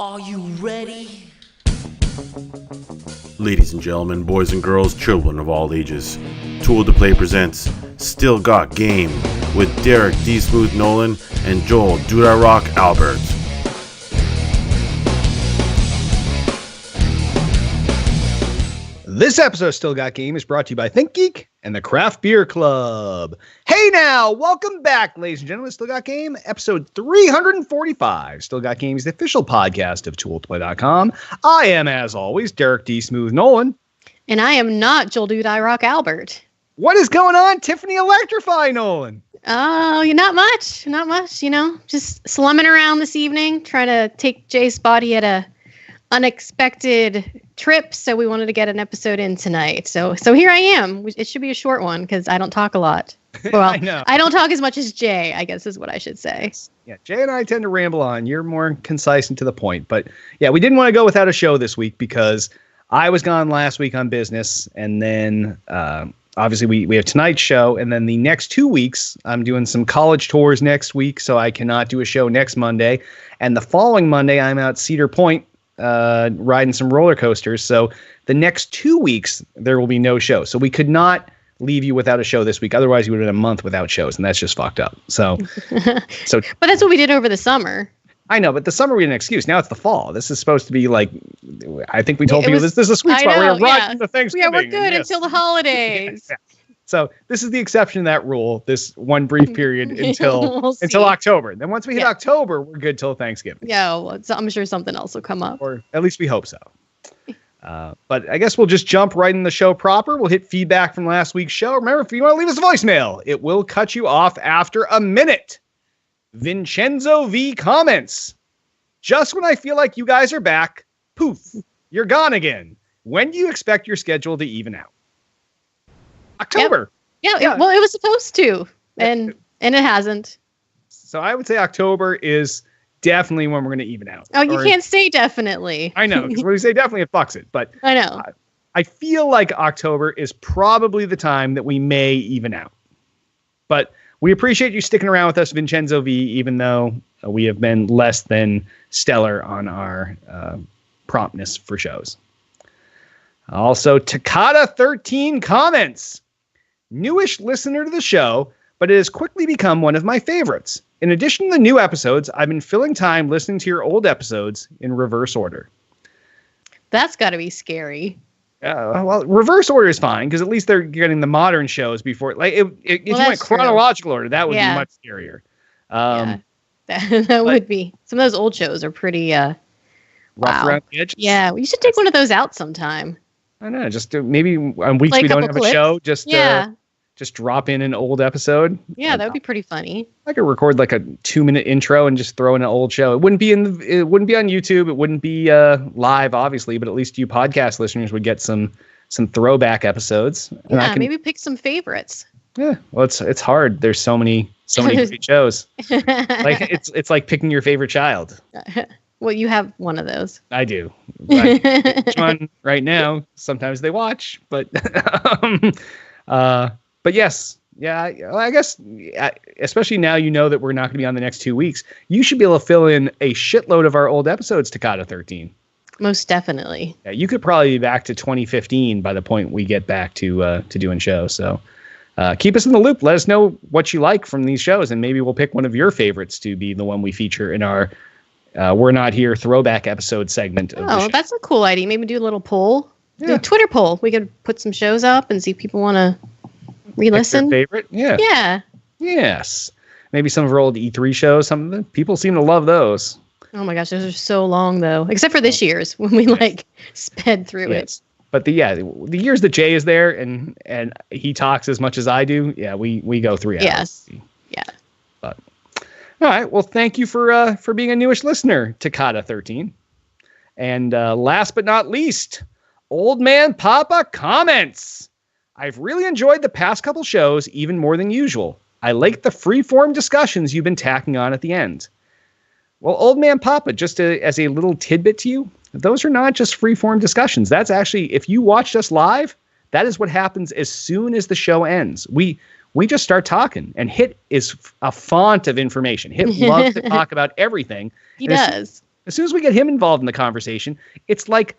Are you ready? Ladies and gentlemen, boys and girls, children of all ages, Tool to Play presents Still Got Game with Derek D. Smooth Nolan and Joel Dude I Rock Albert. This episode of Still Got Game is brought to you by Think Geek and the Craft Beer Club. Hey now, welcome back, ladies and gentlemen. Still Got Game, episode 345. Still Got Game is the official podcast of ToolToPlay.com. I am, as always, Derek D. Smooth Nolan. And I am not Joel Dude I Rock Albert. What is going on, Tiffany Electrify Nolan? Oh, not much, just slumming around this evening, trying to take Jay's body at a unexpected trip, so we wanted to get an episode in tonight. So here I am. It should be a short one because I don't talk a lot. Well, I don't talk as much as Jay, I guess is what I should say. Yeah, Jay and I tend to ramble on. You're more concise and to the point. But yeah, we didn't want to go without a show this week because I was gone last week on business, and then obviously we have tonight's show, and then the next 2 weeks I'm doing some college tours next week, so I cannot do a show next Monday. And the following Monday I'm out Cedar Point riding some roller coasters. So the next 2 weeks there will be no show. So we could not leave you without a show this week. Otherwise you would have been a month without shows, and that's just fucked up. So but that's what we did over the summer. I know, but the summer we had an excuse. Now it's the fall. This is supposed to be like, I think we told people this is a sweet spot. We're right into Thanksgiving. Yeah, we're good until the holidays. Yeah. So this is the exception to that rule, this one brief period until October. Then once we hit October, we're good till Thanksgiving. Yeah, well, I'm sure something else will come up. Or at least we hope so. But I guess we'll just jump right in the show proper. We'll hit feedback from last week's show. Remember, if you want to leave us a voicemail, it will cut you off after a minute. Vincenzo V comments. Just when I feel like you guys are back, poof, you're gone again. When do you expect your schedule to even out? October. Yep. Yeah. Well, it was supposed to, and it hasn't. So I would say October is definitely when we're going to even out. Oh, you can't say definitely. I know. Because when we say definitely, it fucks it. But I know. I feel like October is probably the time that we may even out. But we appreciate you sticking around with us, Vincenzo V, even though we have been less than stellar on our promptness for shows. Also, Takata13 comments. Newish listener to the show, but it has quickly become one of my favorites. In addition to the new episodes, I've been filling time listening to your old episodes in reverse order. That's got to be scary. Well, reverse order is fine because at least they're getting the modern shows before. Like, if you went chronological order, that would be much scarier. That would be. Some of those old shows are pretty rough around the edges. Yeah, you should take one of those out sometime. I don't know, just maybe on weeks we don't have a show, just drop in an old episode. Yeah, that would be pretty funny. I could record like a 2-minute intro and just throw in an old show. It wouldn't be on YouTube. It wouldn't be live, obviously, but at least you podcast listeners would get some throwback episodes. Yeah, maybe pick some favorites. Yeah, well, it's hard. There's so many great shows. Like it's like picking your favorite child. Well, you have one of those. I do. Which one right now? Sometimes they watch, but yes, yeah. I guess especially now you know that we're not going to be on the next 2 weeks. You should be able to fill in a shitload of our old episodes. Takata 13. Most definitely. Yeah, you could probably be back to 2015 by the point we get back to doing shows. So keep us in the loop. Let us know what you like from these shows, and maybe we'll pick one of your favorites to be the one we feature in our We're Not Here throwback episode segment. That's a cool idea. Maybe do a little poll. Yeah. Do a Twitter poll. We could put some shows up and see if people want to re-listen. Their favorite? Yeah. Yeah. Yes. Maybe some of our old E3 shows. Some people seem to love those. Oh my gosh, those are so long though. Except for this year's when we sped through it. But the years that Jay is there and he talks as much as I do, we go 3 hours. Yes. Yeah. But all right. Well, thank you for being a newish listener, Takata13. And last but not least, Old Man Papa comments. I've really enjoyed the past couple shows even more than usual. I like the free-form discussions you've been tacking on at the end. Well, Old Man Papa, just as a little tidbit to you, those are not just free-form discussions. That's actually, if you watched us live, that is what happens as soon as the show ends. We just start talking, and Hit is a font of information. Hit loves to talk about everything. He does. As soon as we get him involved in the conversation, it's like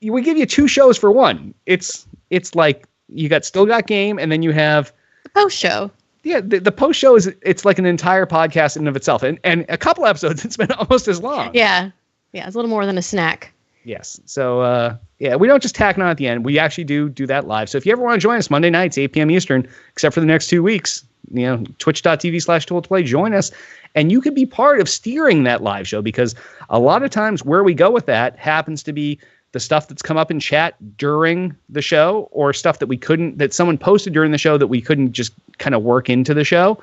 we give you 2 shows for one. It's like you still got game, and then you have the post show. Yeah, the post show it's like an entire podcast in and of itself, and a couple episodes it's been almost as long. Yeah, it's a little more than a snack. Yes. So we don't just tack it on at the end. We actually do that live. So if you ever want to join us Monday nights, 8 p.m. Eastern, except for the next 2 weeks, twitch.tv/tool2play, join us. And you could be part of steering that live show, because a lot of times where we go with that happens to be the stuff that's come up in chat during the show, or stuff that someone posted during the show that we couldn't just kind of work into the show.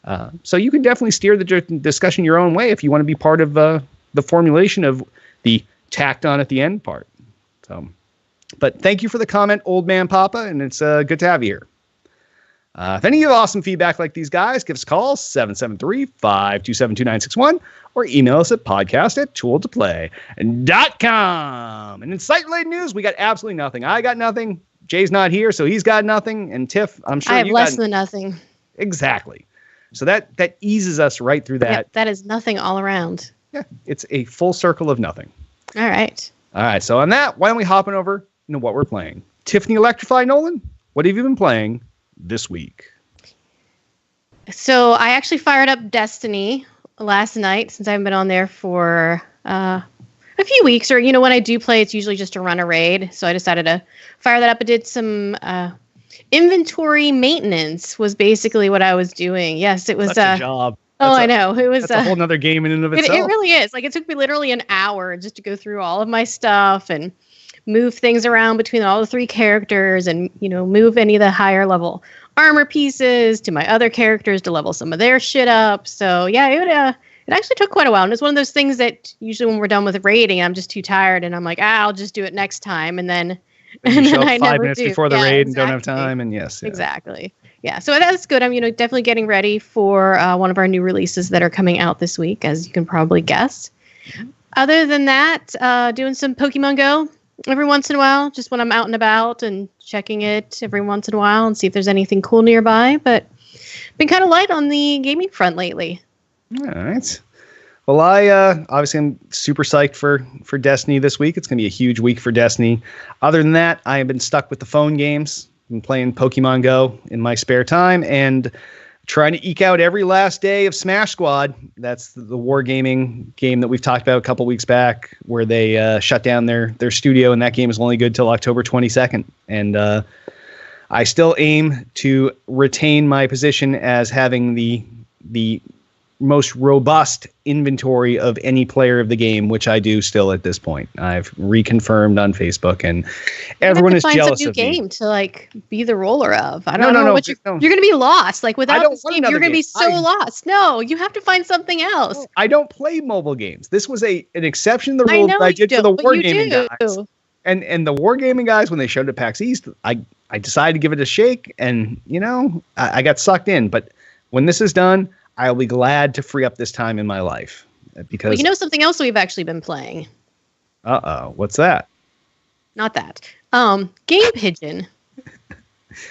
Yep. So you can definitely steer the discussion your own way if you want to be part of the formulation of the tacked on at the end part. So, but thank you for the comment, Old Man Papa, and it's good to have you here. If any of you have awesome feedback like these guys, give us a call, 773-527-2961, or email us at podcast@tooltoplay.com. And in site-related news, we got absolutely nothing. I got nothing. Jay's not here, so he's got nothing. And Tiff, I'm sure I have less than nothing. Exactly. So that eases us right through that. Yep, that is nothing all around. Yeah, it's a full circle of nothing. All right. So on that, why don't we hop on over into what we're playing? Tiffany Electrify, Nolan, what have you been playing this week? So I actually fired up Destiny last night, since I haven't been on there for a few weeks. Or, when I do play, it's usually just to run a raid. So I decided to fire that up. I did some inventory maintenance was basically what I was doing. Yes, it was a job. I know. It was a whole nother game in and of itself. It really is. Like, it took me literally an hour just to go through all of my stuff and move things around between all the 3 characters, and, move any of the higher level armor pieces to my other characters to level some of their shit up. So yeah, it actually took quite a while. And it's one of those things that usually when we're done with raiding, I'm just too tired and I'm like, I'll just do it next time. And then I 5 minutes before the raid and don't have time. And yes. Exactly. Yeah, so that's good. I'm definitely getting ready for one of our new releases that are coming out this week, as you can probably guess. Other than that, doing some Pokemon Go every once in a while, just when I'm out and about, and checking it every once in a while and see if there's anything cool nearby. But been kind of light on the gaming front lately. All right. Well, I obviously I'm super psyched for Destiny this week. It's going to be a huge week for Destiny. Other than that, I have been stuck with the phone games. Been playing Pokemon Go in my spare time and trying to eke out every last day of Smash Squad. That's the wargaming game that we've talked about a couple weeks back, where they shut down their studio, and that game is only good till October 22nd. And I still aim to retain my position as having the most robust inventory of any player of the game, which I do still at this point. I've reconfirmed on Facebook, and everyone is jealous of me. Game to be the roller of. I don't know what you're going to be lost. Without this game, you're going to be so lost. No, you have to find something else. I don't play mobile games. This was an exception to the rule that I did for the wargaming guys. And the wargaming guys, when they showed at PAX East, I decided to give it a shake, and I got sucked in. But when this is done, I'll be glad to free up this time in my life, because something else we've actually been playing. What's that? Not that. Game Pigeon.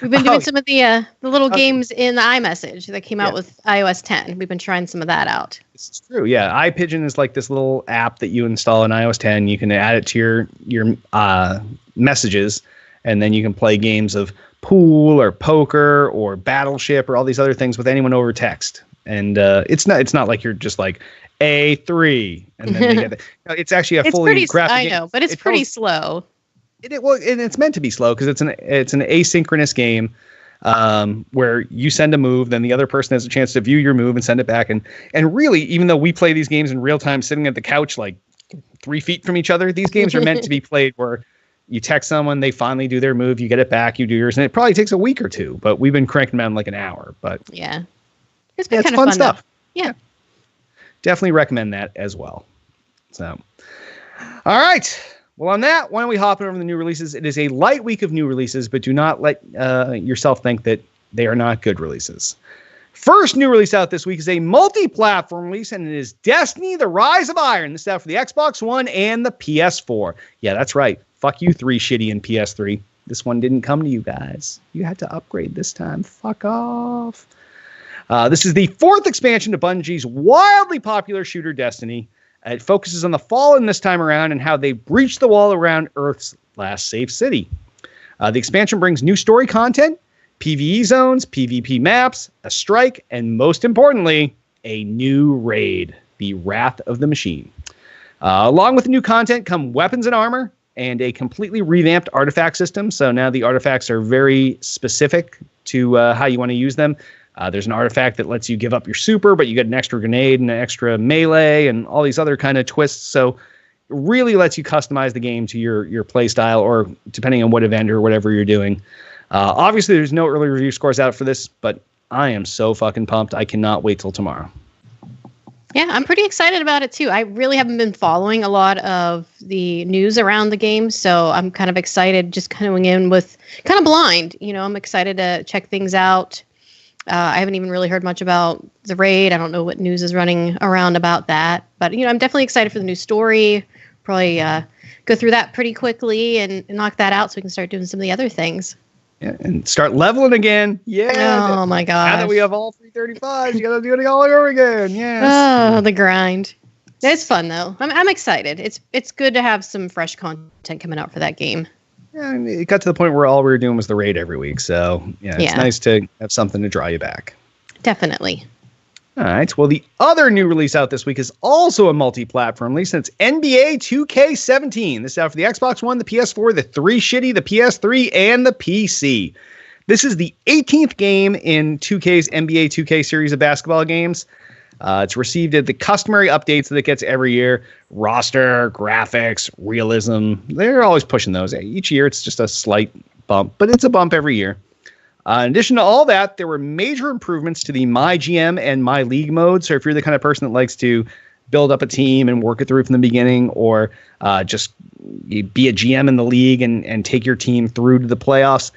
We've been doing some of the little games in the iMessage that came out with iOS 10. We've been trying some of that out. This is true. Yeah, iPigeon is like this little app that you install in iOS 10. You can add it to your messages, and then you can play games of pool or poker or Battleship or all these other things with anyone over text. And it's not like you're just like A3 and then they get it. No, it's actually a fully graphic. I know, but it's pretty slow. And it's meant to be slow because it's an asynchronous game where you send a move, then the other person has a chance to view your move and send it back. And really, even though we play these games in real time, sitting at the couch like 3 feet from each other, these games are meant to be played where you text someone, they finally do their move, you get it back, you do yours, and it probably takes a week or two. But we've been cranking them out in like an hour. But yeah. It's been kind of fun stuff. Yeah. Definitely recommend that as well. So, all right. Well, on that, why don't we hop over the new releases? It is a light week of new releases, but do not let yourself think that they are not good releases. First new release out this week is a multi-platform release, and it is Destiny: The Rise of Iron. This is out for the Xbox One and the PS4. Yeah, that's right. Fuck you, 3 shitty and PS3. This one didn't come to you guys. You had to upgrade this time. Fuck off. This is the 4th expansion to Bungie's wildly popular shooter Destiny. It focuses on the Fallen this time around and how they breached the wall around Earth's last safe city. The expansion brings new story content, PvE zones, PvP maps, a strike, and most importantly, a new raid, the Wrath of the Machine. Along with the new content come weapons and armor and a completely revamped artifact system. So now the artifacts are very specific to how you want to use them. There's an artifact that lets you give up your super, but you get an extra grenade and an extra melee and all these other kind of twists. So it really lets you customize the game to your play style, or depending on what event or whatever you're doing. Obviously, there's no early review scores out for this, but I am so fucking pumped. I cannot wait till tomorrow. Yeah, I'm pretty excited about it too. I really haven't been following a lot of the news around the game, so I'm kind of excited, just coming in with kind of blind. I'm excited to check things out. I haven't even really heard much about the raid. I don't know what news is running around about that, but I'm definitely excited for the new story. Probably go through that pretty quickly and knock that out so we can start doing some of the other things. Yeah, and start leveling again. Yeah. Oh my god. Now that we have all 335s, you gotta do it all over again. Yes. Oh, the grind. It's fun though. I'm excited. It's good to have some fresh content coming out for that game. Yeah, and it got to the point where all we were doing was the raid every week. So it's nice to have something to draw you back. Definitely. All right. Well, the other new release out this week is also a multi-platform release, and it's NBA 2K17. This is out for the Xbox One, the PS4, the 3 the PS3, and the PC. This is the 18th game in 2K's NBA 2K series of basketball games. It's received the customary updates that it gets every year. Roster, graphics, realism. They're always pushing those. Each year, it's just a slight bump, but it's a bump every year. In addition to all that, there were major improvements to the My GM and My League mode. So if you're the kind of person that likes to build up a team and work it through from the beginning, or just be a GM in the league and take your team through to the playoffs,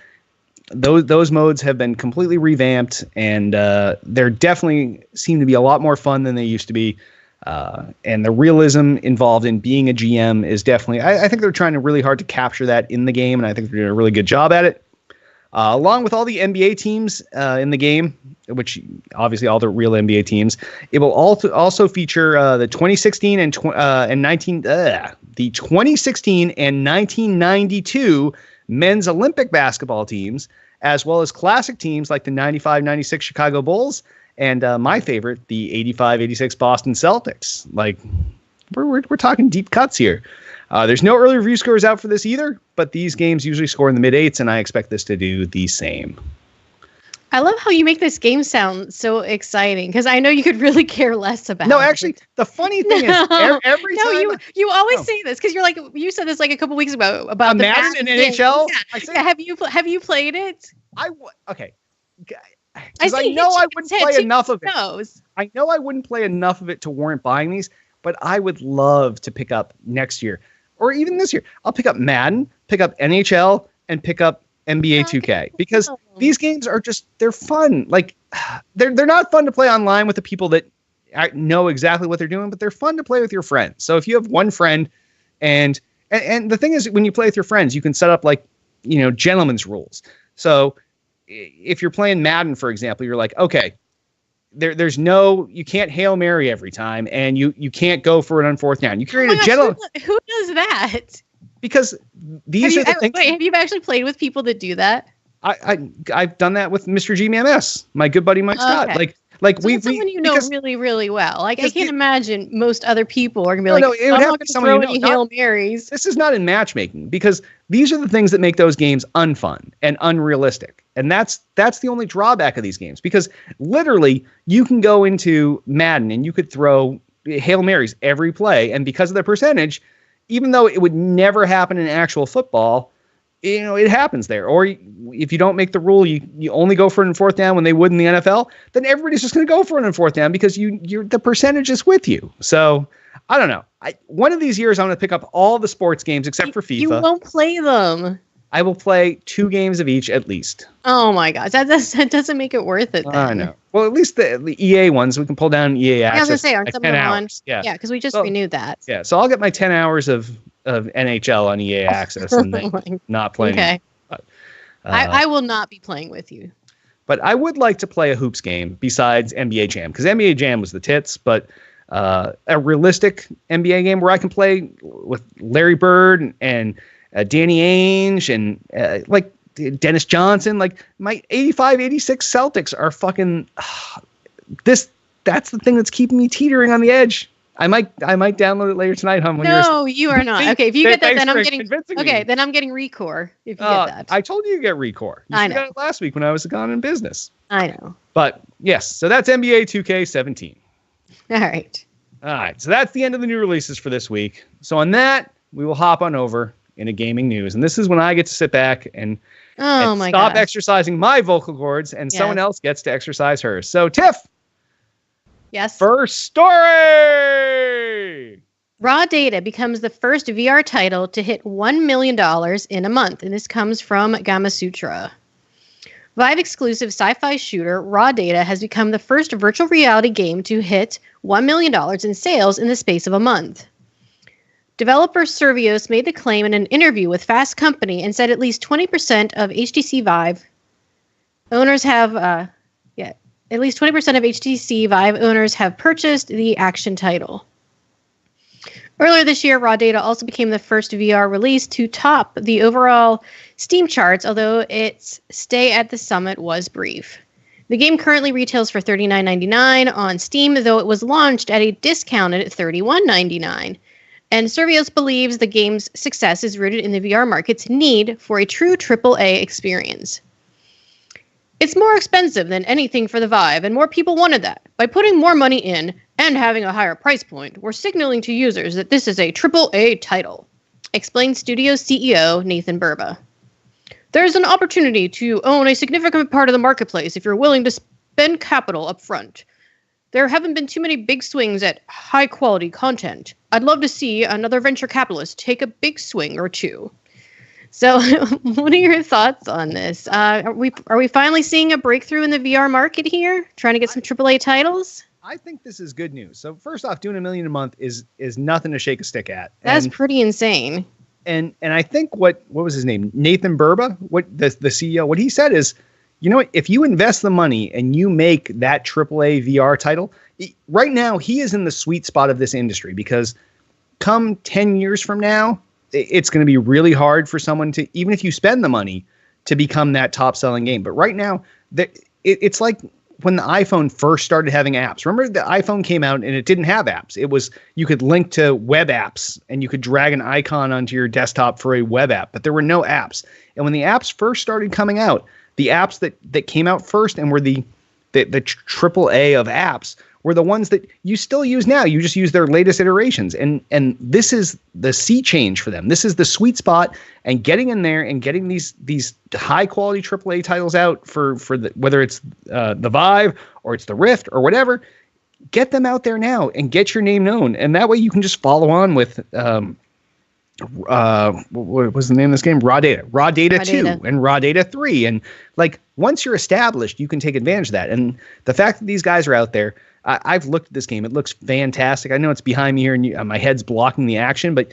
those modes have been completely revamped, and they're definitely seem to be a lot more fun than they used to be. And the realism involved in being a GM is definitely, I think they're trying really hard to capture that in the game, and I think they're doing a really good job at it. Along with all the NBA teams in the game, which obviously all the real NBA teams, it will also feature the 2016 and 1992 men's Olympic basketball teams, as well as classic teams like the 95-96 Chicago Bulls and my favorite, the 85-86 Boston Celtics. Like we're talking deep cuts here. There's no early review scores out for this either, but these games usually score in the mid-8s, and I expect this to do the same. I love how you make this game sound so exciting, because I know you could really care less about it. No, actually, the funny thing is, every time... you always say this, because you said this like a couple weeks ago about the Madden and NHL? Yeah. Have you played it? Okay. I know I wouldn't play enough of it. Knows. I know I wouldn't play enough of it to warrant buying these, but I would love to pick up next year. Or even this year, I'll pick up Madden, pick up NHL, and pick up NBA 2K, because these games are they're fun. Like they're not fun to play online with the people that know exactly what they're doing, but they're fun to play with your friends. So if you have one friend, and the thing is, when you play with your friends, you can set up gentlemen's rules. So if you're playing Madden, for example, you're like, okay, there's you can't Hail Mary every time, and you can't go for it on fourth down. You create a gentleman. Who does that? Because these are the things. Wait, have you actually played with people that do that? I've done that with Mr. GMMS, my good buddy Mike Scott. Okay. Like so someone really, really well. Like I can't imagine most other people are gonna be like, it would have to be someone throw any Hail Marys. This is not in matchmaking, because these are the things that make those games unfun and unrealistic. And that's the only drawback of these games, because literally you can go into Madden and you could throw Hail Marys every play, and because of the percentage, even though it would never happen in actual football, it happens there. Or if you don't make the rule, you only go for it in fourth down when they would in the NFL, then everybody's just going to go for it in fourth down because you're the percentage is with you. So I don't know. One of these years I'm going to pick up all the sports games except for FIFA. You won't play them. I will play 2 games of each at least. Oh my gosh, that doesn't make it worth it. Then. I know. Well, at least the EA ones, we can pull down EA access. I was gonna say, aren't some of them on? Yeah, because we just renewed that. Yeah, so I'll get my 10 hours of NHL on EA access and then not playing. Okay. But, I will not be playing with you. But I would like to play a hoops game besides NBA Jam, because NBA Jam was the tits. But a realistic NBA game where I can play with Larry Bird and Danny Ainge and like Dennis Johnson. Like my 85, 86 Celtics are fucking this. That's the thing that's keeping me teetering on the edge. I might download it later tonight, hon. No, you are not. Okay, if you get that, then I'm getting. Okay, then I'm getting Recore. If you get that, I told you to get Recore. You got it last week when I was gone in business. I know. But yes, so that's NBA 2K17. All right. So that's the end of the new releases for this week. So on that, we will hop on over into gaming news, and this is when I get to sit back and stop exercising my vocal cords, and someone else gets to exercise hers. So Tiff. Yes. First story. Raw Data becomes the first VR title to hit $1 million in a month, and this comes from Gamasutra. Vive exclusive sci-fi shooter Raw Data has become the first virtual reality game to hit $1 million in sales in the space of a month. Developer Servios made the claim in an interview with Fast Company and said at least 20% of HTC Vive owners have at least 20% of HTC Vive owners have purchased the action title. Earlier this year, Raw Data also became the first VR release to top the overall Steam charts, although its stay at the summit was brief. The game currently retails for $39.99 on Steam, though it was launched at a discounted $31.99. And Servios believes the game's success is rooted in the VR market's need for a true AAA experience. It's more expensive than anything for the Vive, and more people wanted that. By putting more money in and having a higher price point, we're signaling to users that this is a AAA title, explained studio CEO Nathan Burba. There's an opportunity to own a significant part of the marketplace if you're willing to spend capital up front. There haven't been too many big swings at high-quality content. I'd love to see another venture capitalist take a big swing or two. So what are your thoughts on this? Are we finally seeing a breakthrough in the VR market here? Trying to get some AAA titles? I think this is good news. So first off, doing $1 million a month is nothing to shake a stick at. That's pretty insane. And I think what was his name? Nathan Burba, what the CEO, what he said is, you know what, if you invest the money and you make that AAA VR title, right now he is in the sweet spot of this industry, because come 10 years from now, it's going to be really hard for someone to, even if you spend the money, to become that top selling game. But right now, it's like when the iPhone first started having apps. Remember, the iPhone came out and it didn't have apps. It was, you could link to web apps and you could drag an icon onto your desktop for a web app, but there were no apps. And when the apps first started coming out, the apps that came out first and were the AAA of apps were the ones that you still use now. You just use their latest iterations. And this is the sea change for them. This is the sweet spot, and getting in there and getting these high quality AAA titles out for whether it's the Vive or it's the Rift or whatever, get them out there now and get your name known. And that way you can just follow on with, what was the name of this game? Raw Data 2 and Raw Data 3. And like, once you're established, you can take advantage of that. And the fact that these guys are out there, I've looked at this game. It looks fantastic. I know it's behind me here and my head's blocking the action, but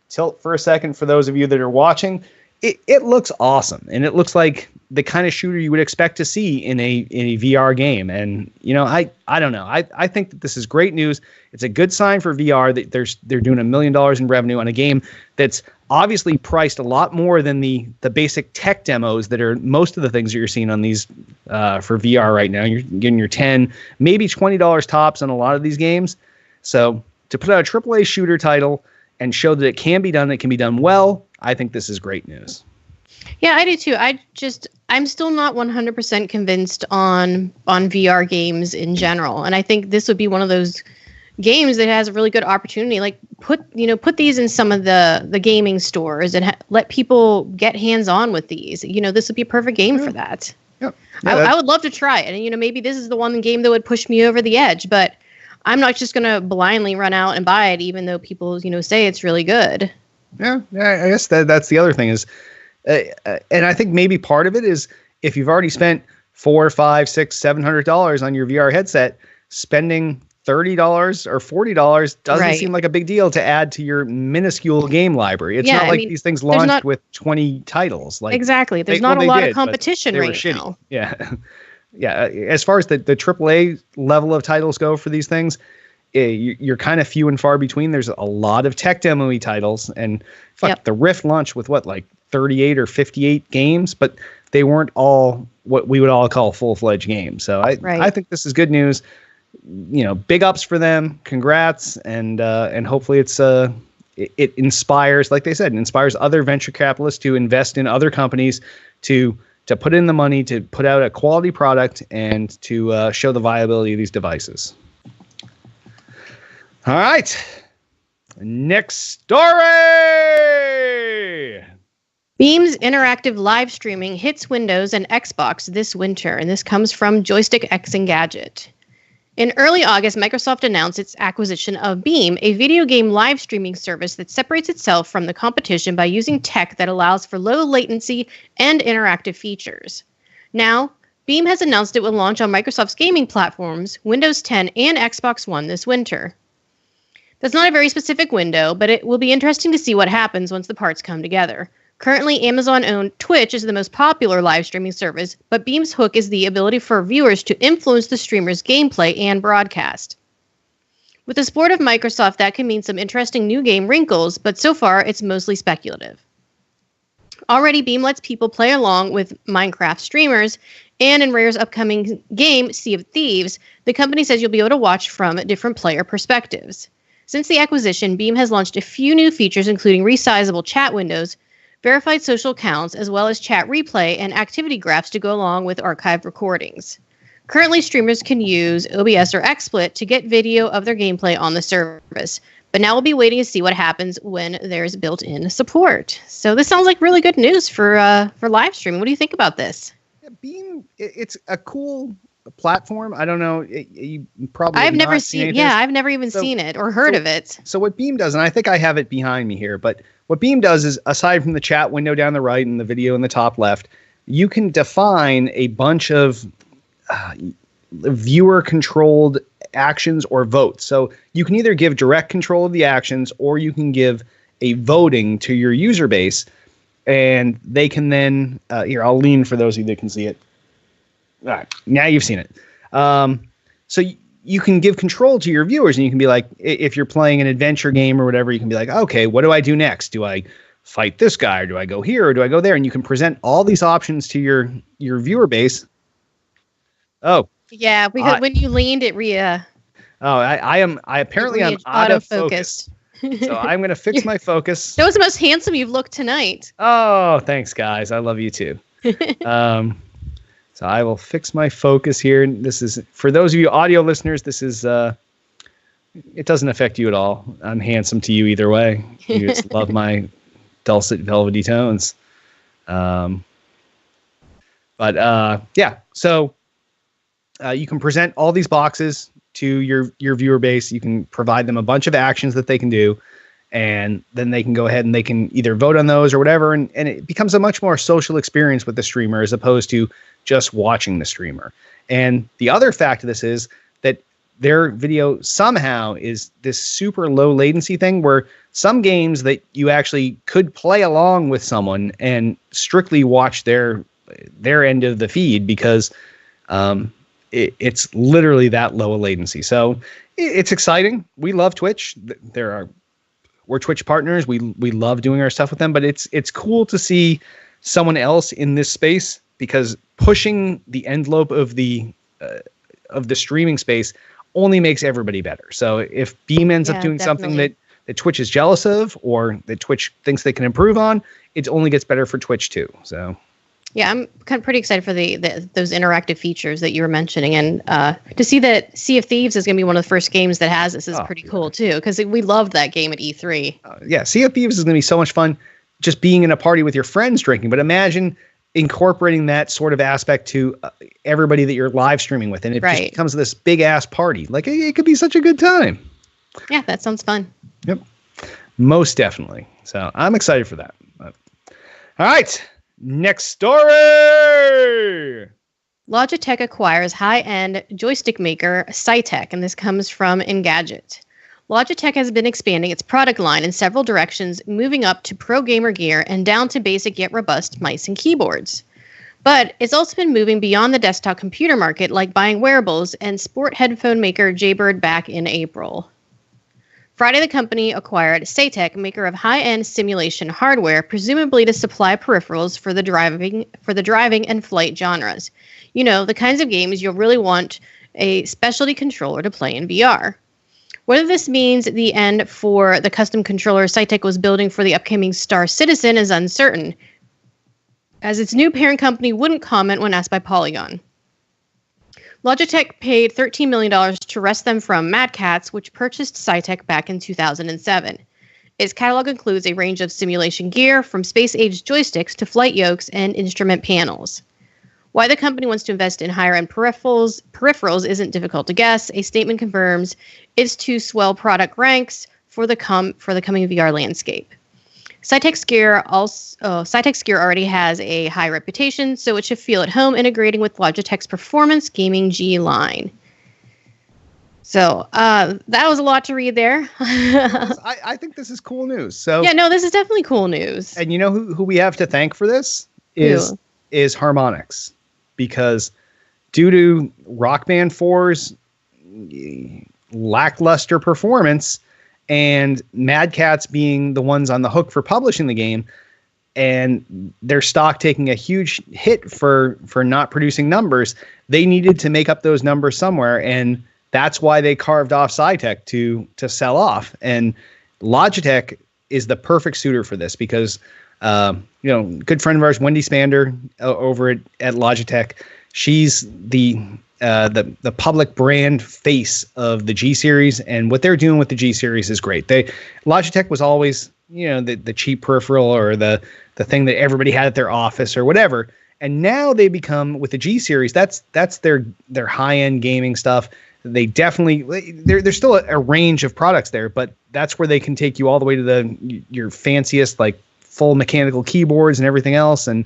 tilt for a second for those of you that are watching. It looks awesome. And it looks like the kind of shooter you would expect to see in a VR game. And, you know, I don't know. I think that this is great news. It's a good sign for VR that they're doing $1 million in revenue on a game that's obviously priced a lot more than the basic tech demos that are most of the things that you're seeing on these for VR right now. You're getting your $10, maybe $20 tops on a lot of these games. So to put out a AAA shooter title and show that it can be done, it can be done well, I think this is great news. Yeah, I do too. I'm still not 100% convinced on VR games in general. And I think this would be one of those games that has a really good opportunity. Like put these in some of the gaming stores and let people get hands on with these. You know, this would be a perfect game for that. Yep. Yeah, I would love to try it. And, you know, maybe this is the one game that would push me over the edge, but I'm not just going to blindly run out and buy it, even though people, you know, say it's really good. Yeah. I guess that's the other thing is, and I think maybe part of it is if you've already spent $400, $500, $600, $700 on your VR headset, spending $30 or $40 doesn't seem like a big deal to add to your minuscule game library. It's not like these things launched with 20 titles. Like exactly. There's not a lot of competition right now. Yeah. Yeah. As far as the AAA level of titles go for these things, you're kind of few and far between. There's a lot of tech demo-y titles, and the Rift launched with like 38 or 58 games, but they weren't all what we would all call full-fledged games. So I think this is good news. Big ups for them. Congrats, and hopefully it inspires, like they said, inspires other venture capitalists to invest in other companies to put in the money to put out a quality product and to show the viability of these devices. All right. Next story. Beam's interactive live streaming hits Windows and Xbox this winter, and this comes from Joystick X Engadget. In early August, Microsoft announced its acquisition of Beam, a video game live streaming service that separates itself from the competition by using tech that allows for low latency and interactive features. Now, Beam has announced it will launch on Microsoft's gaming platforms, Windows 10 and Xbox One this winter. That's not a very specific window, but it will be interesting to see what happens once the parts come together. Currently, Amazon-owned Twitch is the most popular live streaming service, but Beam's hook is the ability for viewers to influence the streamer's gameplay and broadcast. With the support of Microsoft, that can mean some interesting new game wrinkles, but so far, it's mostly speculative. Already, Beam lets people play along with Minecraft streamers, and in Rare's upcoming game, Sea of Thieves, the company says you'll be able to watch from different player perspectives. Since the acquisition, Beam has launched a few new features, including resizable chat windows, verified social accounts, as well as chat replay and activity graphs to go along with archived recordings. Currently, streamers can use OBS or XSplit to get video of their gameplay on the service, but now we'll be waiting to see what happens when there's built-in support. So this sounds like really good news for live streaming. What do you think about this? Yeah, Beam, it's a cool platform. I don't know. You probably I've never seen. Yeah, I've never even seen it or heard of it. So what Beam does, and I think I have it behind me here, but what Beam does is, aside from the chat window down the right and the video in the top left, you can define a bunch of viewer-controlled actions or votes. So you can either give direct control of the actions, or you can give a voting to your user base, and they can then here, I'll lean for those of you that can see it. All right, now you've seen it. So you can give control to your viewers, and you can be like, if you're playing an adventure game or whatever, you can be like, okay, what do I do next? Do I fight this guy, or do I go here, or do I go there? And you can present all these options to your viewer base. Oh, yeah, because when you leaned, it I apparently I'm autofocused. So I'm going to fix my focus. That was the most handsome you've looked tonight. Oh, thanks, guys. I love you too. So I will fix my focus here. This is, for those of you audio listeners, this is, it doesn't affect you at all. I'm handsome to you either way. You just love my dulcet, velvety tones. Yeah, so you can present all these boxes to your viewer base. You can provide them a bunch of actions that they can do, and then they can go ahead and they can either vote on those or whatever, and it becomes a much more social experience with the streamer as opposed to just watching the streamer. And the other fact of this is that their video somehow is this super low latency thing where some games that you actually could play along with someone and strictly watch their end of the feed because it's literally that low a latency. So it's exciting. We love Twitch. We're Twitch partners. We love doing our stuff with them, but it's cool to see someone else in this space, because pushing the envelope of the streaming space only makes everybody better. So if Beam ends up doing something that Twitch is jealous of, or that Twitch thinks they can improve on, it only gets better for Twitch too. So yeah, I'm kind of pretty excited for those interactive features that you were mentioning, and to see that Sea of Thieves is going to be one of the first games that has this is pretty cool too, because we loved that game at E3. Yeah, Sea of Thieves is going to be so much fun, just being in a party with your friends drinking. But imagine incorporating that sort of aspect to everybody that you're live streaming with, and it just becomes this big ass party. Like it could be such a good time. Yeah, that sounds fun. Yep, most definitely. So I'm excited for that. All right. Next story. Logitech acquires high-end joystick maker Cytec, and this comes from Engadget. Logitech has been expanding its product line in several directions, moving up to pro gamer gear and down to basic yet robust mice and keyboards. But it's also been moving beyond the desktop computer market, like buying wearables and sport headphone maker Jaybird back in April. Friday, the company acquired Saytech, maker of high-end simulation hardware, presumably to supply peripherals for the driving and flight genres. You know, the kinds of games you'll really want a specialty controller to play in VR. Whether this means the end for the custom controller Saytech was building for the upcoming Star Citizen is uncertain, as its new parent company wouldn't comment when asked by Polygon. Logitech paid $13 million to wrest them from Mad Catz, which purchased Saytech back in 2007. Its catalog includes a range of simulation gear, from space-age joysticks to flight yokes and instrument panels. Why the company wants to invest in higher-end peripherals isn't difficult to guess. A statement confirms it's to swell product ranks for the coming VR landscape. Saytech's gear already has a high reputation, so it should feel at home integrating with Logitech's performance gaming G line. So that was a lot to read there. I think this is cool news. So yeah, no, this is definitely cool news. And you know who we have to thank for this is Harmonix, because due to Rock Band 4's lackluster performance and Mad Catz being the ones on the hook for publishing the game, and their stock taking a huge hit for not producing numbers, they needed to make up those numbers somewhere, and that's why they carved off Saytech to sell off. And Logitech is the perfect suitor for this, because good friend of ours, Wendy Spander, over at Logitech, she's the public brand face of the G series, and what they're doing with the G series is great. Logitech was always, the cheap peripheral or the thing that everybody had at their office or whatever. And now they become, with the G series, that's their high-end gaming stuff. They definitely, there's still a range of products there, but that's where they can take you all the way to your fanciest, like, full mechanical keyboards and everything else. And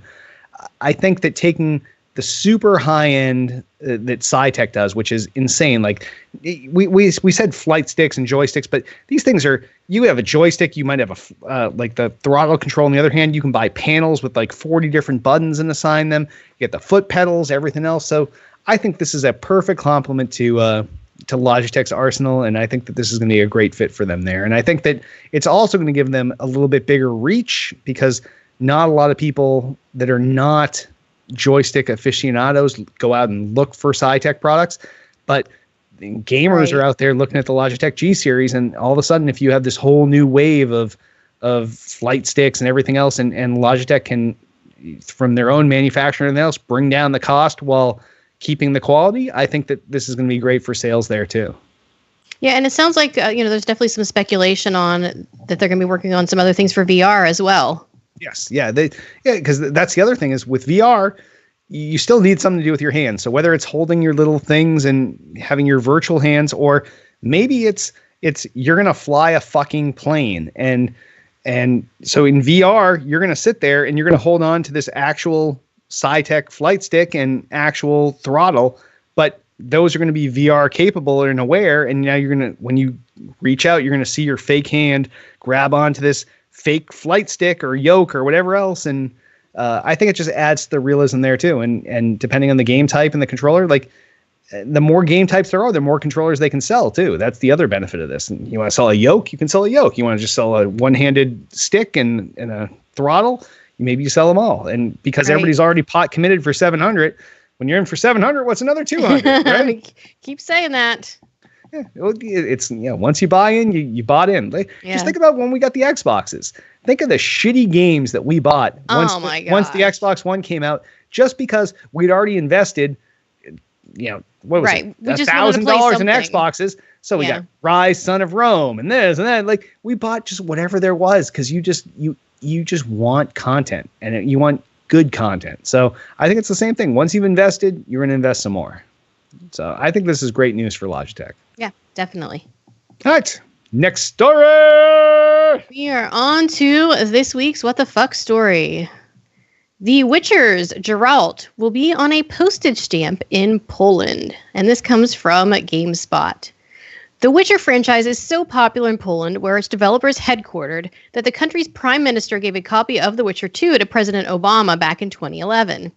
I think that taking the super high end that Saytech does, which is insane. Like we said flight sticks and joysticks, but these things are, you have a joystick, you might have like the throttle control. On the other hand, you can buy panels with like 40 different buttons and assign them. You get the foot pedals, everything else. So I think this is a perfect complement to Logitech's arsenal, and I think that this is going to be a great fit for them there. And I think that it's also going to give them a little bit bigger reach, because not a lot of people that are not joystick aficionados go out and look for Saytech products, but gamers are out there looking at the Logitech G series, and all of a sudden, if you have this whole new wave of flight sticks and everything else, and Logitech can, from their own manufacturer and everything else, bring down the cost while keeping the quality, I think that this is going to be great for sales there too. Yeah, and it sounds like there's definitely some speculation on that they're going to be working on some other things for VR as well. Yes, because that's the other thing is, with VR, you still need something to do with your hands. So whether it's holding your little things and having your virtual hands, or maybe it's you're going to fly a fucking plane, and so in VR you're going to sit there and you're going to hold on to this actual Saytech flight stick and actual throttle, but those are going to be VR capable and aware. And now you're going to, when you reach out, you're going to see your fake hand grab onto this fake flight stick or yoke or whatever else. And I think it just adds to the realism there too. And depending on the game type and the controller, like the more game types there are, the more controllers they can sell too. That's the other benefit of this. And you want to sell a yoke, you can sell a yoke. You want to just sell a one-handed stick and a throttle, maybe you sell them all. And because everybody's already pot committed for 700, when you're in for 700, what's another 200? Right? Keep saying that. Yeah, it's once you buy in, you bought in. Just think about when we got the Xboxes. Think of the shitty games that we bought once the Xbox One came out, just because we'd already invested, what was it, $1,000 in Xboxes. So we got Rise, Son of Rome, and this and that. Like, we bought just whatever there was, because you just want content, and you want good content. So I think it's the same thing. Once you've invested, you're going to invest some more. So I think this is great news for Logitech. Yeah, definitely. All right. Next story. We are on to this week's What the Fuck story. The Witcher's Geralt will be on a postage stamp in Poland. And this comes from GameSpot. The Witcher franchise is so popular in Poland, where its developers headquartered, that the country's prime minister gave a copy of The Witcher 2 to President Obama back in 2011.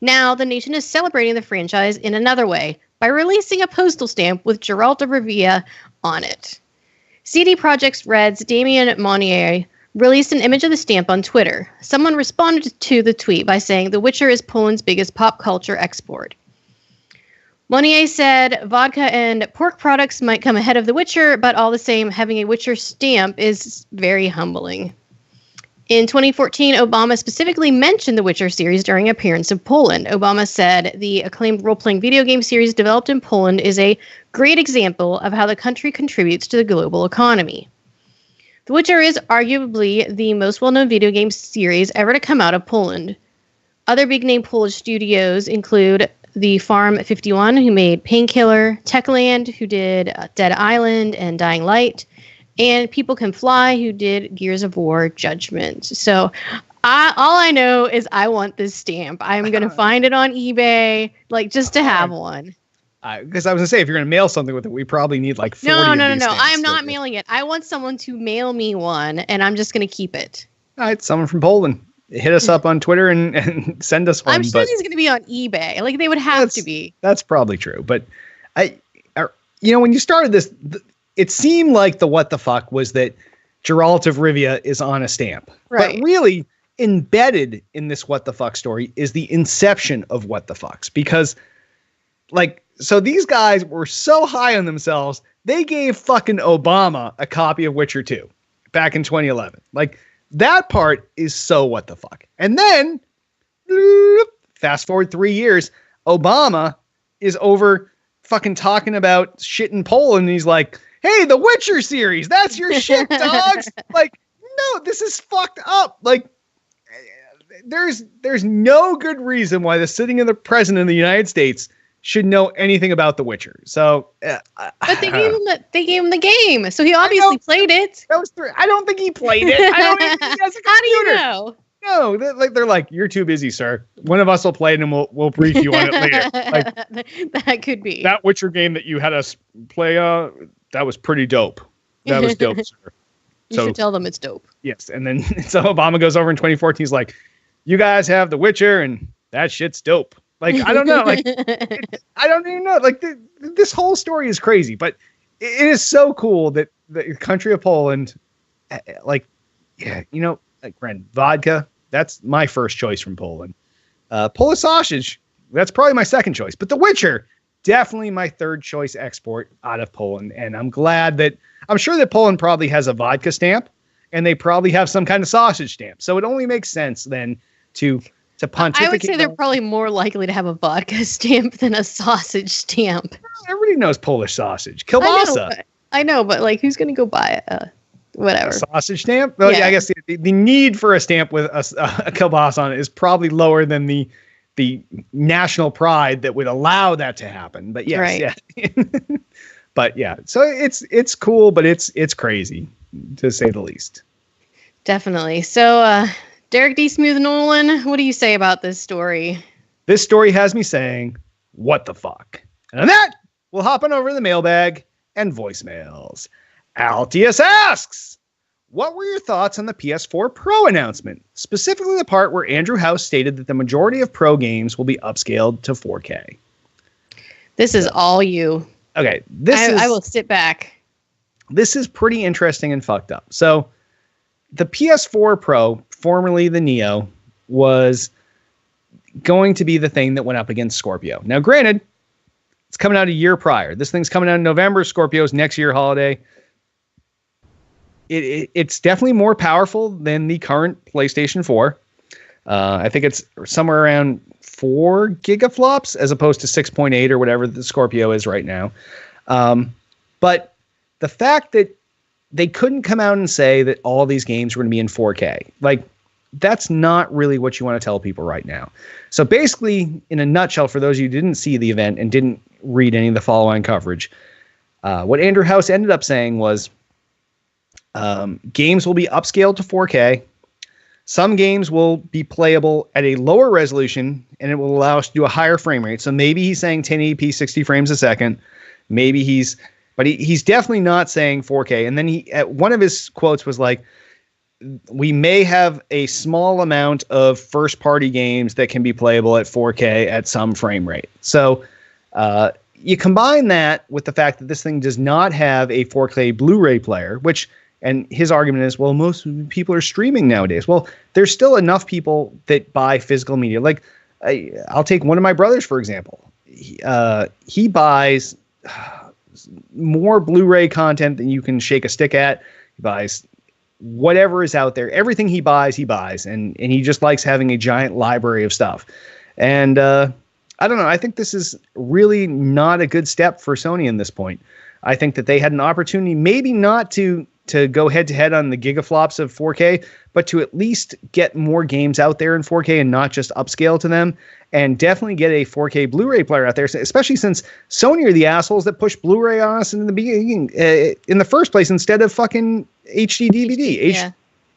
Now, the nation is celebrating the franchise in another way by releasing a postal stamp with Geralt of Rivia on it. CD Projekt Red's Damien Monnier released an image of the stamp on Twitter. Someone responded to the tweet by saying The Witcher is Poland's biggest pop culture export. Monnier said vodka and pork products might come ahead of The Witcher, but all the same, having a Witcher stamp is very humbling. In 2014, Obama specifically mentioned the Witcher series during an appearance in Poland. Obama said the acclaimed role-playing video game series developed in Poland is a great example of how the country contributes to the global economy. The Witcher is arguably the most well-known video game series ever to come out of Poland. Other big-name Polish studios include the Farm 51, who made Painkiller, Techland, who did Dead Island and Dying Light, and People Can Fly, who did Gears of War Judgment. So all I know is I want this stamp. I'm going to find it on eBay, like just to have one. Because I was going to say, if you're going to mail something with it, we probably need like 40 No. stamps. I am not mailing it. I want someone to mail me one, and I'm just going to keep it. All right, someone from Poland. Hit us up on Twitter and send us one. I'm sure these are going to be on eBay. Like, they would have to be. That's probably true. But when you started this, it seemed like the what the fuck was that Geralt of Rivia is on a stamp. Right. But really, embedded in this what the fuck story is the inception of what the fucks. Because, so these guys were so high on themselves, they gave fucking Obama a copy of Witcher 2 back in 2011. That part is so what the fuck. And then, fast forward 3 years, Obama is over fucking talking about shit in Poland. And he's like, hey, the Witcher series, that's your shit, dogs. No, this is fucked up. There's no good reason why the sitting in the president of the United States should know anything about The Witcher. So, but they gave him the game, so he obviously played it. That was 3. I don't think he played it. I don't even think he has a computer. How do you know? No, they're like, you're too busy, sir. One of us will play it and we'll brief you on it later. That could be. That Witcher game that you had us play, that was pretty dope. That was dope, sir. You should tell them it's dope. Yes, and then so Obama goes over in 2014. He's like, you guys have The Witcher, and that shit's dope. I don't know. I don't even know. This whole story is crazy, but it is so cool that the country of Poland, Ren, vodka, that's my first choice from Poland. Polish sausage, that's probably my second choice. But The Witcher, definitely my third choice export out of Poland. And I'm sure that Poland probably has a vodka stamp, and they probably have some kind of sausage stamp. So it only makes sense then to pontificate. I would say they're probably more likely to have a vodka stamp than a sausage stamp. Everybody knows Polish sausage. Kielbasa. I know, but who's going to go buy whatever? A sausage stamp? Well, yeah, I guess the need for a stamp with a kielbasa on it is probably lower than the national pride that would allow that to happen. But yes, right. Yeah. But yeah, so it's cool, but it's crazy, to say the least. Definitely. So, Derek D. Smooth Nolan, what do you say about this story? This story has me saying, what the fuck? And on that, we'll hop on over to the mailbag and voicemails. Altius asks, what were your thoughts on the PS4 Pro announcement? Specifically the part where Andrew House stated that the majority of Pro games will be upscaled to 4K. This is all you. Okay. I will sit back. This is pretty interesting and fucked up. So the PS4 Pro, formerly the Neo, was going to be the thing that went up against Scorpio. Now, granted, it's coming out a year prior. This thing's coming out in November. Scorpio's next year holiday. It's definitely more powerful than the current PlayStation 4. I think it's somewhere around 4 gigaflops as opposed to 6.8 or whatever the Scorpio is right now. But the fact that they couldn't come out and say that all these games were going to be in 4K, that's not really what you want to tell people right now. So basically, in a nutshell, for those of you who didn't see the event and didn't read any of the follow-on coverage, what Andrew House ended up saying was games will be upscaled to 4K. Some games will be playable at a lower resolution, and it will allow us to do a higher frame rate. So maybe he's saying 1080p, 60 frames a second. Maybe he's definitely not saying 4K. And then one of his quotes was like, we may have a small amount of first-party games that can be playable at 4K at some frame rate. So you combine that with the fact that this thing does not have a 4K Blu-ray player, and his argument is, well, most people are streaming nowadays. Well, there's still enough people that buy physical media. Like, I'll take one of my brothers, for example. He buys more Blu-ray content than you can shake a stick at. He buys whatever is out there. Everything he buys, and he just likes having a giant library of stuff. And I don't know. I think this is really not a good step for Sony in this point. I think that they had an opportunity, maybe not to go head-to-head on the gigaflops of 4K, but to at least get more games out there in 4K and not just upscale to them, and definitely get a 4K Blu-ray player out there, especially since Sony are the assholes that pushed Blu-ray on us in the beginning, in the first place, instead of fucking HD DVD. Yeah.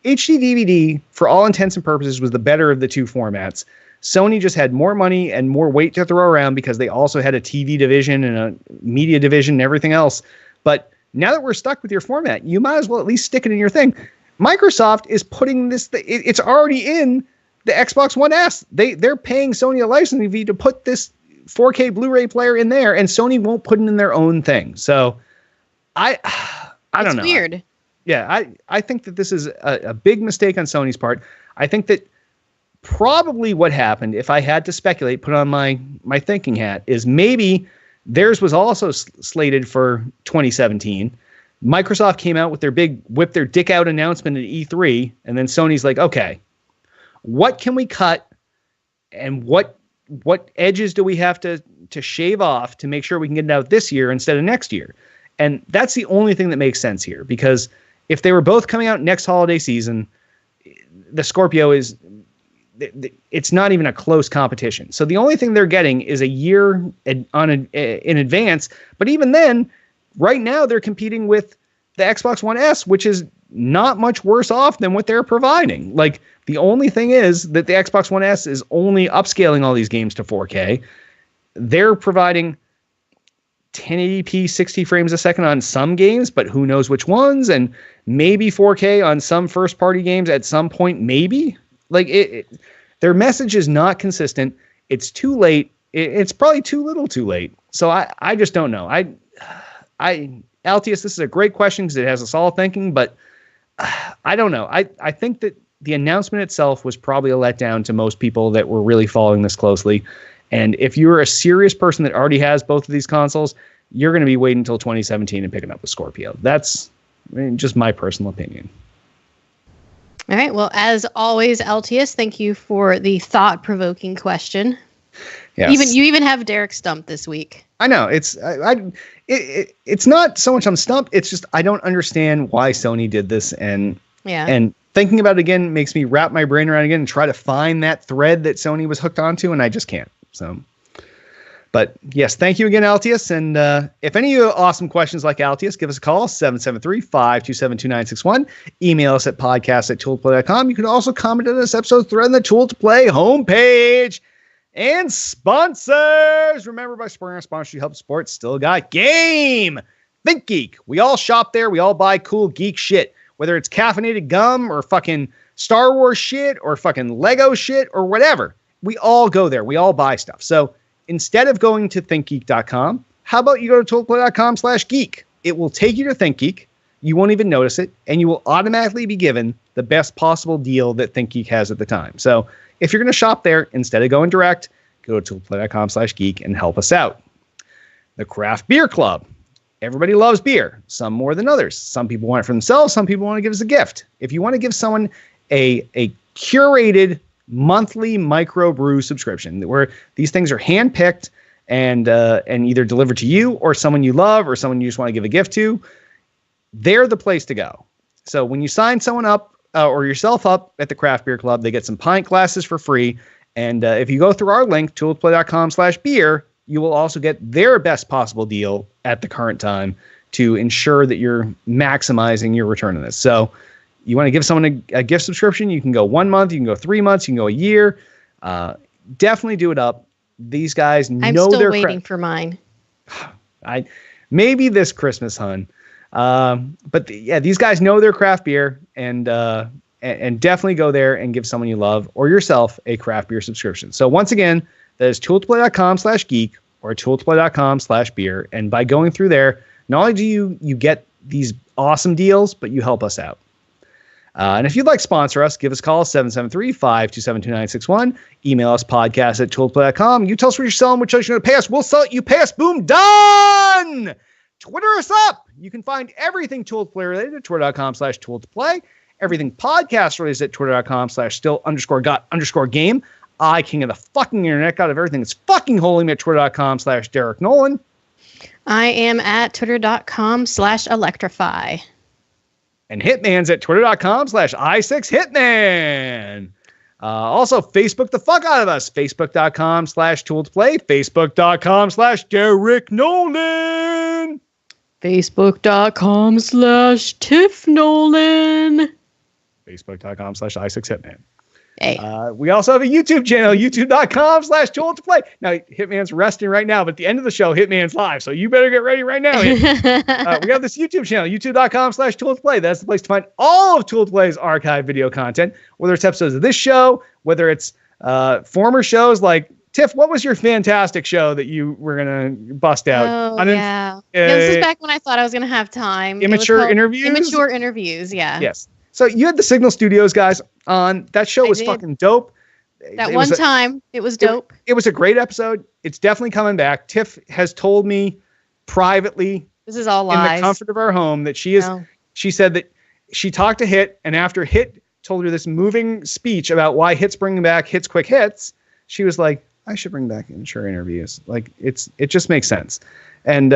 HD DVD, for all intents and purposes, was the better of the two formats. Sony just had more money and more weight to throw around because they also had a TV division and a media division and everything else. But now that we're stuck with your format, you might as well at least stick it in your thing. Microsoft is putting this, it's already in the Xbox One S. They're paying Sony a licensing fee to put this 4K Blu-ray player in there, and Sony won't put it in their own thing. So I don't know. It's weird. I think that this is a big mistake on Sony's part. I think that probably what happened, if I had to speculate, put on my thinking hat, is maybe theirs was also slated for 2017. Microsoft came out with their big whip their dick out announcement at E3, and then Sony's like, okay, what can we cut, and what edges do we have to shave off to make sure we can get it out this year instead of next year? And that's the only thing that makes sense here, because if they were both coming out next holiday season, the Scorpio is, it's not even a close competition. So the only thing they're getting is a year in advance. But even then, right now they're competing with the Xbox One S, which is not much worse off than what they're providing. Like, the only thing is that the Xbox One S is only upscaling all these games to 4K. They're providing 1080p 60 frames a second on some games, but who knows which ones, and maybe 4K on some first party games at some point, maybe. Like, their message is not consistent. It's too late. It's probably too little too late. So I just don't know. Altius, this is a great question because it has us all thinking, but I don't know. I think that the announcement itself was probably a letdown to most people that were really following this closely. And if you're a serious person that already has both of these consoles, you're going to be waiting until 2017 and picking up a Scorpio. That's just my personal opinion. All right. Well, as always, Altius, thank you for the thought-provoking question. Yes. You even have Derek stumped this week. I know. It's not so much I'm stumped. It's just I don't understand why Sony did this, and thinking about it again makes me wrap my brain around again and try to find that thread that Sony was hooked onto, and I just can't. So, but yes, thank you again, Altius. And if any of you have awesome questions like Altius, give us a call, 773-527-2961. Email us at podcast@tooltoplay.com. You can also comment on this episode's thread on the Tool to Play homepage. And sponsors. Remember, by supporting our sponsors, you help support Still Got Game. Think Geek. We all shop there. We all buy cool geek shit. Whether it's caffeinated gum or fucking Star Wars shit or fucking Lego shit or whatever. We all go there. We all buy stuff. So instead of going to thinkgeek.com, how about you go to tooltoplay.com/geek? It will take you to ThinkGeek. You won't even notice it. And you will automatically be given the best possible deal that ThinkGeek has at the time. So if you're going to shop there, instead of going direct, go to toolplay.com/geek and help us out. The Craft Beer Club. Everybody loves beer, some more than others. Some people want it for themselves. Some people want to give us a gift. If you want to give someone a curated monthly microbrew subscription where these things are handpicked and either delivered to you or someone you love or someone you just want to give a gift to, they're the place to go. So when you sign someone up, or yourself up at the Craft Beer Club, they get some pint glasses for free. And if you go through our link, tooltoplay.com/beer, you will also get their best possible deal at the current time to ensure that you're maximizing your return on this. So you want to give someone a gift subscription, you can go 1 month, you can go 3 months, you can go a year. Definitely do it up. These guys know I'm still waiting for mine. Maybe this Christmas, hun. But these guys know their craft beer, and and definitely go there and give someone you love or yourself a craft beer subscription. So once again, that is tooltoplay.com/geek or tooltoplay.com/beer. And by going through there, not only do you get these awesome deals, but you help us out. And if you'd like to sponsor us, give us a call, 773-527-2961. Email us, podcast@tooltoplay.com. You tell us what you're selling, which you're going to pay us. We'll sell it. You pay us. Boom. Done. Twitter us up. You can find everything Tool to Play related at twitter.com/tooltoplay. Everything podcast related at twitter.com/still_got_game. I, king of the fucking internet, got of everything that's fucking holy me at twitter.com/Derek Nolan. I am at twitter.com/electrify. And Hitman's at twitter.com/i6hitman. Also, Facebook the fuck out of us. Facebook.com/tool-to-play. Facebook.com/Derek Nolan. Facebook.com/Tiff Nolan. Facebook.com/i6hitman. Hey. We also have a YouTube channel, youtube.com/tool-to-play. Now, Hitman's resting right now, but at the end of the show, Hitman's live, so you better get ready right now. We have this YouTube channel, youtube.com/tool-to-play. That's the place to find all of Tool to Play's archive video content, whether it's episodes of this show, whether it's former shows like Tiff, what was your fantastic show that you were going to bust out? Oh, yeah. This is back when I thought I was going to have time. Immature Interviews? Immature Interviews, yeah. Yes. So you had the Signal Studios guys on. That show was fucking dope. That one time, it was dope. It was a great episode. It's definitely coming back. Tiff has told me privately, this is all lies, in the comfort of our home, that she said that she talked to Hit, and after Hit told her this moving speech about why Hit's bringing back Hit's Quick Hits, she was like, I should bring back Immature Interviews. Like, it just makes sense. And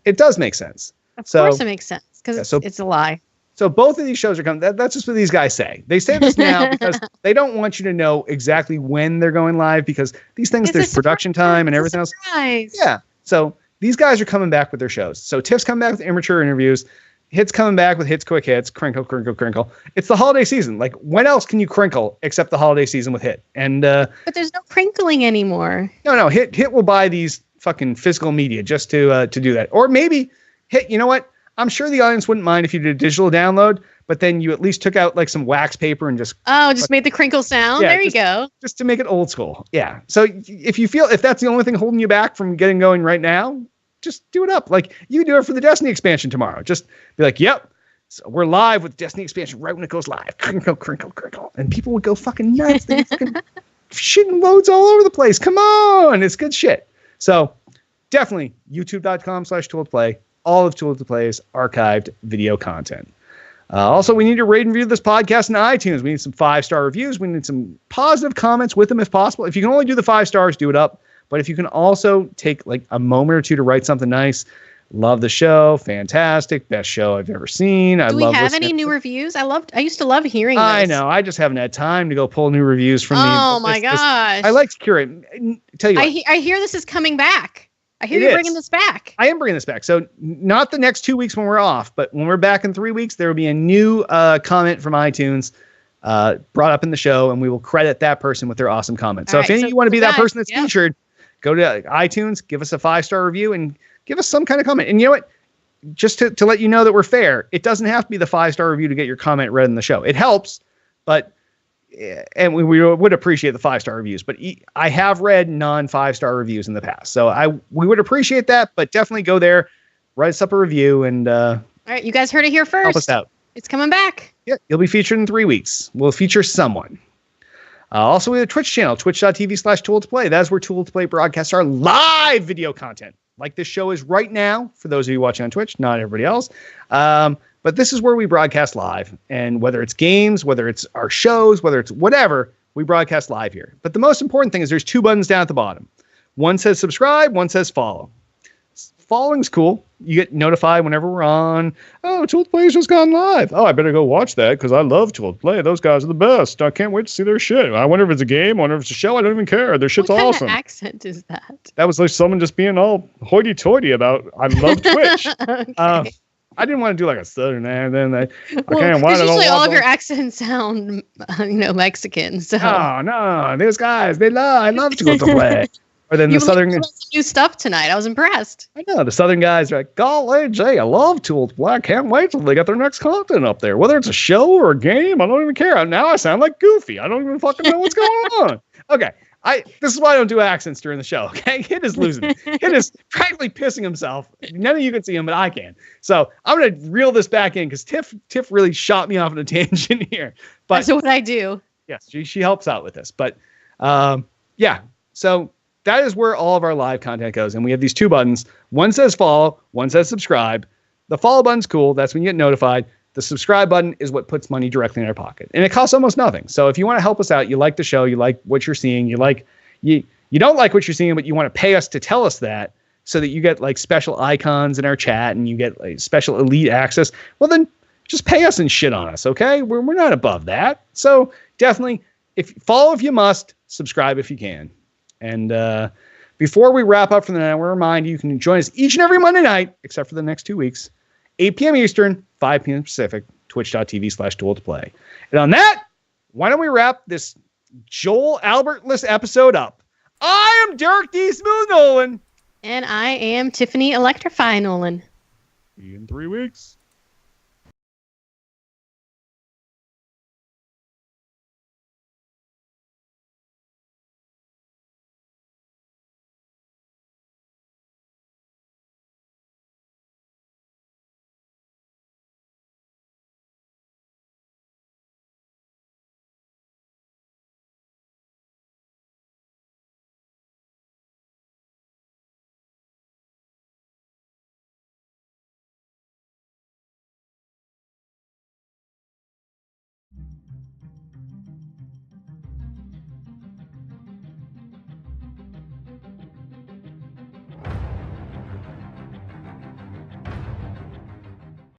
it does make sense. Of course it makes sense, because it's a lie. So both of these shows are coming. That's just what these guys say. They say this now because they don't want you to know exactly when they're going live, because these things, there's production time and everything else. Yeah. So these guys are coming back with their shows. So Tiff's coming back with Immature Interviews. Hit's coming back with Hit's Quick Hits. Crinkle, crinkle, crinkle. It's the holiday season. Like, when else can you crinkle except the holiday season with Hit? And but there's no crinkling anymore. No. Hit will buy these fucking physical media just to do that. Or maybe Hit. You know what? I'm sure the audience wouldn't mind if you did a digital download, but then you at least took out like some wax paper and just made the crinkle sound. Yeah, there you go. Just to make it old school. Yeah. So if that's the only thing holding you back from getting going right now, just do it up. Like, you do it for the Destiny expansion tomorrow. Just be like, yep. So we're live with Destiny expansion right when it goes live. Crinkle, crinkle, crinkle. And people would go fucking nuts. They fucking shitting loads all over the place. Come on. It's good shit. So definitely youtube.com/tool-to-play. All of Tool to Play's archived video content. Also, we need to rate and review this podcast in iTunes. We need some 5-star reviews. We need some positive comments with them if possible. If you can only do the 5 stars, do it up. But if you can also take like a moment or two to write something nice. Love the show. Fantastic. Best show I've ever seen. Do we have any new reviews? I used to love hearing this. I know. I just haven't had time to go pull new reviews from Oh my gosh. I like to curate. Tell you what. I hear this is coming back. I hear you're bringing this back. I am bringing this back. So not the next 2 weeks when we're off, but when we're back in 3 weeks, there will be a new comment from iTunes brought up in the show, and we will credit that person with their awesome comment. So if any of you want to be that person that's featured, go to iTunes, give us a 5-star review, and give us some kind of comment. And you know what? Just to let you know that we're fair, it doesn't have to be the 5-star review to get your comment read in the show. It helps, but and we would appreciate the 5-star reviews, but I have read non-5-star reviews in the past. So we would appreciate that, but definitely go there, write us up a review, and all right, you guys heard it here first. Help us out. It's coming back. Yeah, you'll be featured in 3 weeks. We'll feature someone. Also, we have a Twitch channel, twitch.tv/tool-to-play. That's where Tool to Play broadcasts our live video content, like this show is right now, for those of you watching on Twitch, not everybody else. But this is where we broadcast live, and whether it's games, whether it's our shows, whether it's whatever, we broadcast live here. But the most important thing is there's 2 buttons down at the bottom. One says subscribe, one says follow. Following's cool. You get notified whenever we're on. Oh, Tool to Play's just gone live. Oh, I better go watch that because I love Tool to Play. Those guys are the best. I can't wait to see their shit. I wonder if it's a game. I wonder if it's a show. I don't even care. Their shit's awesome. What kind of accent is that? That was like someone just being all hoity-toity about I love Twitch. Okay. I didn't want to do like a southern accent. Because usually all of your accents sound, Mexican. So. Oh, no. These guys, I love Tool to Play. Or then You the Southern learned some new stuff tonight. I was impressed. I know the Southern guys are like, golly, Jay, I love Tool to Play. I can't wait till they get their next content up there. Whether it's a show or a game, I don't even care. Now I sound like Goofy. I don't even fucking know what's going on. Okay. This is why I don't do accents during the show. Okay. Hit is losing it. Hit is practically pissing himself. None of you can see him, but I can. So I'm going to reel this back in because Tiff really shot me off on a tangent here. But that's what I do. Yes, she helps out with this. But yeah. So that is where all of our live content goes. And we have these two buttons. One says follow, one says subscribe. The follow button's cool. That's when you get notified. The subscribe button is what puts money directly in our pocket. And it costs almost nothing. So if you want to help us out, you like the show, you like what you're seeing, you don't like what you're seeing, but you want to pay us to tell us that so that you get like special icons in our chat and you get like special elite access, well then just pay us and shit on us, okay? We're not above that. So definitely follow if you must, subscribe if you can. And before we wrap up for the night, I want to remind you can join us each and every Monday night, except for the next 2 weeks, 8 p.m. Eastern, 5 p.m. Pacific, twitch.tv/duel2play. And on that, why don't we wrap this Joel Albertless episode up? I am Derek D. Smooth Nolan. And I am Tiffany Electrify Nolan. See you in 3 weeks.